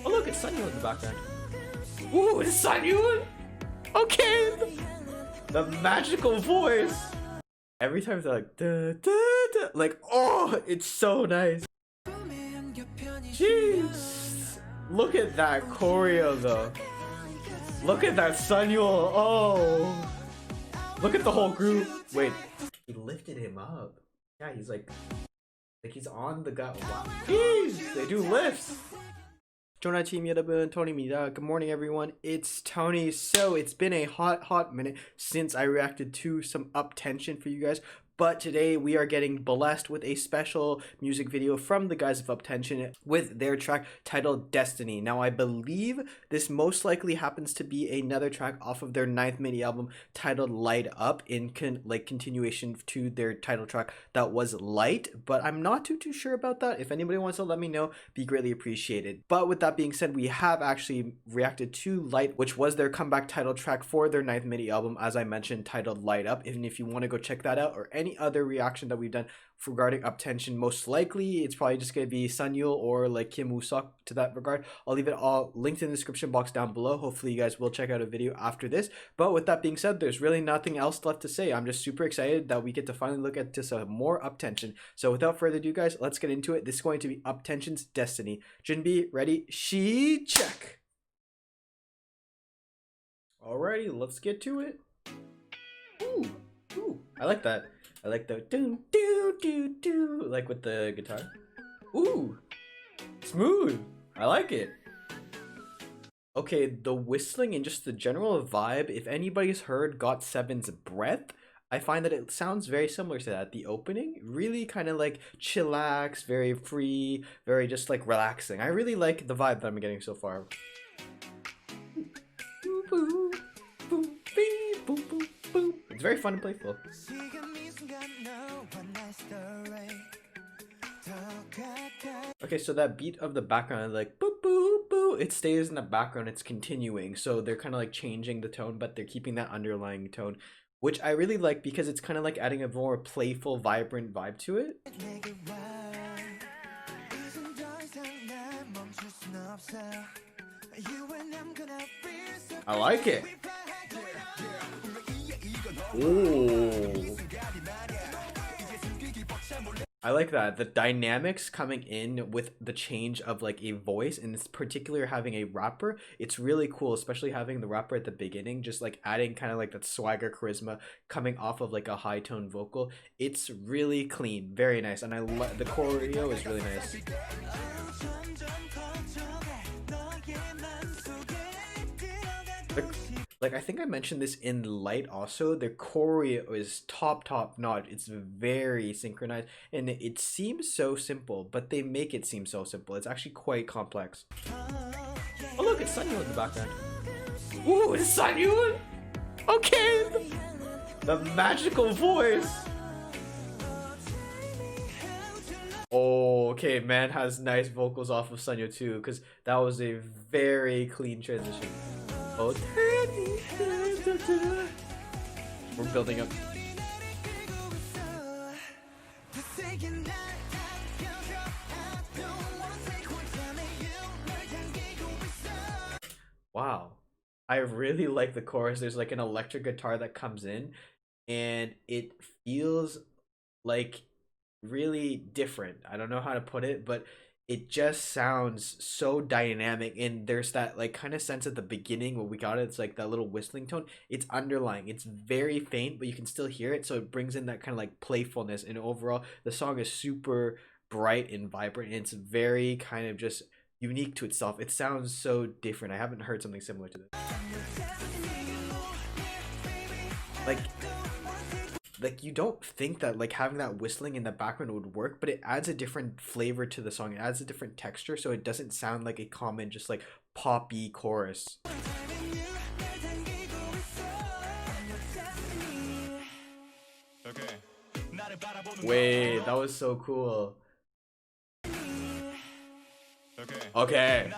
Oh look, it's SUNYOUL in the background. Ooh, it's SUNYOUL! Okay! The magical voice! Every time they're like, da, da, da, like, oh, it's so nice. Jeez! Look at that choreo though. Look at that SUNYOUL, oh! Look at the whole group. Wait, he lifted him up. Yeah, he's like he's on the gut. Wow. Jeez, they do lifts. Jonah team 여러분, Tony입니다. Good morning everyone, it's Tony. So it's been a hot minute since I reacted to some UP10TION for you guys. But today we are getting blessed with a special music video from the guys of UP10TION with their track titled Destiny. Now I believe this most likely happens to be another track off of their 9th mini album titled Light Up, in continuation to their title track that was Light, but I'm not too sure about that. If anybody wants to let me know, be greatly appreciated. But with that being said, we have actually reacted to Light, which was their comeback title track for their 9th mini album, as I mentioned, titled Light Up. And if you want to go check that out, or any other reaction that we've done regarding UP10TION, most likely it's probably just going to be SUNYOUL or like Kim Woo-seok to that regard. I'll leave it all linked in the description box down below. Hopefully you guys will check out a video after this. But with that being said, there's really nothing else left to say. I'm just super excited that we get to finally look at some more UP10TION. So without further ado guys, let's get into it. This is going to be UP10TION's Destiny. Junbi, ready? She check. Alrighty, let's get to it. Ooh, I like that. I like the do like with the guitar. Ooh, smooth. I like it. Okay, the whistling and just the general vibe, if anybody's heard GOT7's Breath, I find that it sounds very similar to that. The opening, really kind of like chillax, very free, very just like relaxing. I really like the vibe that I'm getting so far. It's very fun and playful. Okay, so that beat of the background, like boop boop boop, it stays in the background, it's continuing. So they're kind of like changing the tone, but they're keeping that underlying tone, which I really like because it's kind of like adding a more playful, vibrant vibe to it. I like it. Ooh. I like that. The dynamics coming in with the change of like a voice, and it's particular having a rapper. It's really cool, especially having the rapper at the beginning, just like adding kind of like that swagger, charisma coming off of like a high tone vocal. It's really clean, very nice, and I love the choreo is really nice. Like I think I mentioned this in Light also, the choreo is top notch. It's very synchronized and it seems so simple, but they make it seem so simple. It's actually quite complex. Oh look, it's SUNYOUL in the background. Ooh, it's SUNYOUL! Okay! The magical voice! Oh, okay, man has nice vocals off of SUNYOUL too, because that was a very clean transition. Oh, we're building up. Wow, I really like the chorus. There's like an electric guitar that comes in and it feels like really different. I don't know how to put it, but it just sounds so dynamic, and there's that like kind of sense at the beginning when we got it, it's like that little whistling tone. It's underlying, it's very faint, but you can still hear it, so it brings in that kind of like playfulness, and overall the song is super bright and vibrant, and it's very kind of just unique to itself. It sounds so different. I haven't heard something similar to this. Like you don't think that like having that whistling in the background would work, but it adds a different flavor to the song. It adds a different texture, so it doesn't sound like a common just like poppy chorus. Wait, that was so cool. Okay.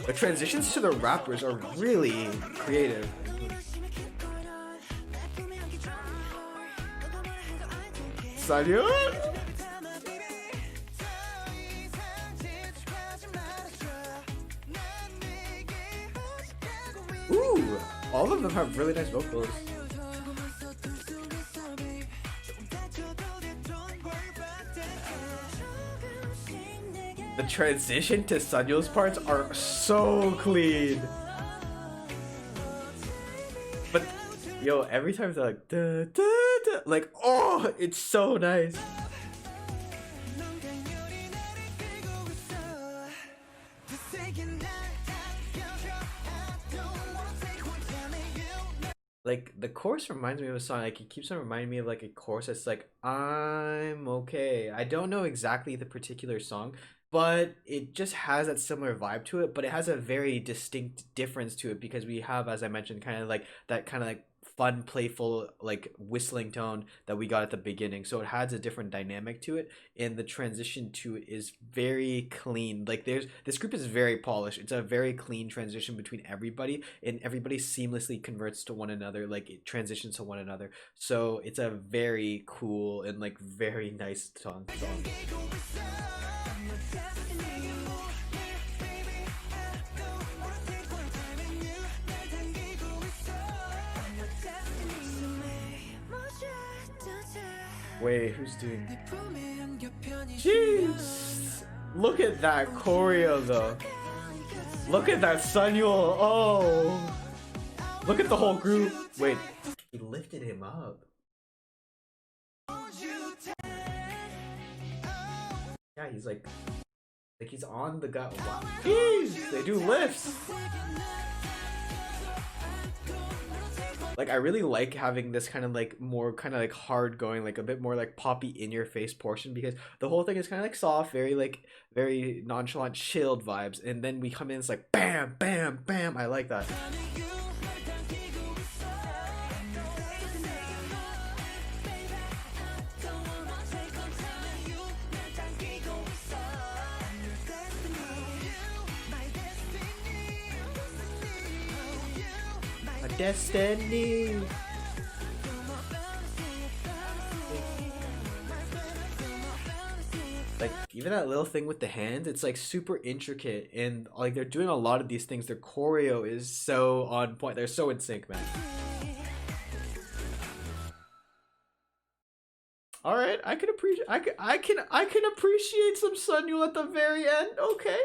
The transitions to the rappers are really creative. SUNYOUL! All of them have really nice vocals. The transition to SUNYOUL's parts are so clean. But yo, every time they're like da, da, da, like, oh, it's so nice. Like, the chorus reminds me of a song, like, it keeps on reminding me of like a chorus that's like, I'm okay. I don't know exactly the particular song, but it just has that similar vibe to it, but it has a very distinct difference to it because we have, as I mentioned, kind of like that kind of like fun, playful, like whistling tone that we got at the beginning. So it has a different dynamic to it, and the transition to it is very clean. Like, this group is very polished. It's a very clean transition between everybody, and everybody seamlessly converts to one another. Like, it transitions to one another. So it's a very cool and like very nice song. Wait, who's doing? Jeez! Look at that choreo though. Look at that SUNYOUL. Oh! Look at the whole group. Wait, he lifted him up. Yeah, he's like he's on the guy. Wow. Jeez! They do lifts. Like, I really like having this kind of like more kind of like hard going, like a bit more like poppy in your face portion, because the whole thing is kind of like soft, very nonchalant, chilled vibes, and then we come in, it's like bam, bam, bam. I like that. Destiny. Like, even that little thing with the hands, it's like super intricate, and like they're doing a lot of these things. Their choreo is so on point. They're so in sync, man. All right, I can appreciate. I can appreciate some SUNYOUL at the very end. Okay.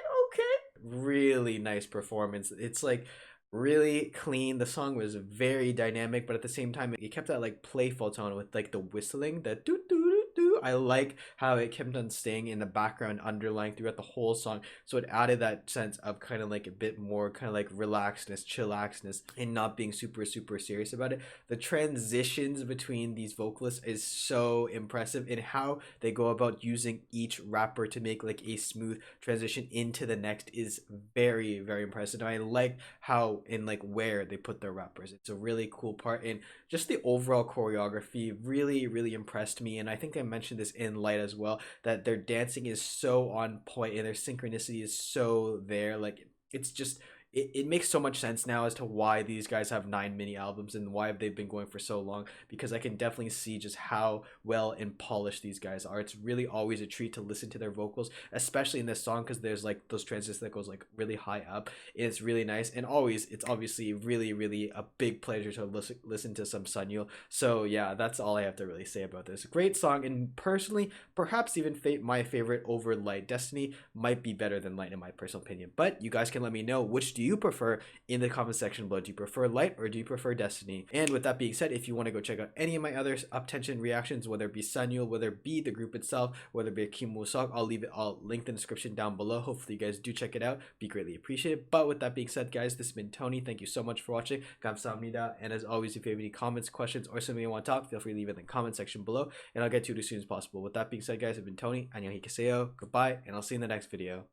Really nice performance. It's like really clean. The song was very dynamic, but at the same time it kept that like playful tone with like the whistling, the doo doo doo doo. I like how it kept on staying in the background, underlying throughout the whole song, so it added that sense of kind of like a bit more kind of like relaxedness, chillaxedness, and not being super serious about it. The transitions between these vocalists is so impressive in how they go about using each rapper to make like a smooth transition into the next is very impressive. And I like how in like where they put their rappers. It's a really cool part, and just the overall choreography really impressed me. And I think I mentioned this in Light as well, that their dancing is so on point and their synchronicity is so there. Like, it's just it makes so much sense now as to why these guys have 9 mini albums and why they've been going for so long, because I can definitely see just how well and polished these guys are. It's really always a treat to listen to their vocals, especially in this song, because there's like those transitions that goes like really high up. It's really nice, and always it's obviously really a big pleasure to listen to some SUNYOUL. So yeah, that's all I have to really say about this. Great song, and personally perhaps even my favorite over Light. Destiny might be better than Light in my personal opinion, but you guys can let me know, which do you prefer in the comment section below. Do you prefer Light or do you prefer Destiny? And with that being said, if you want to go check out any of my other UP10TION reactions, whether it be SUNYOUL, whether it be the group itself, whether it be a Kim I'll leave it all linked in the description down below. Hopefully you guys do check it out. Be greatly appreciated. But with that being said, guys, this has been Tony. Thank you so much for watching. 감사합니다. And as always, if you have any comments, questions, or something you want to talk, feel free to leave it in the comment section below, and I'll get to it as soon as possible. With that being said, guys, I've been Tony. 안녕히 계세요. Goodbye, and I'll see you in the next video.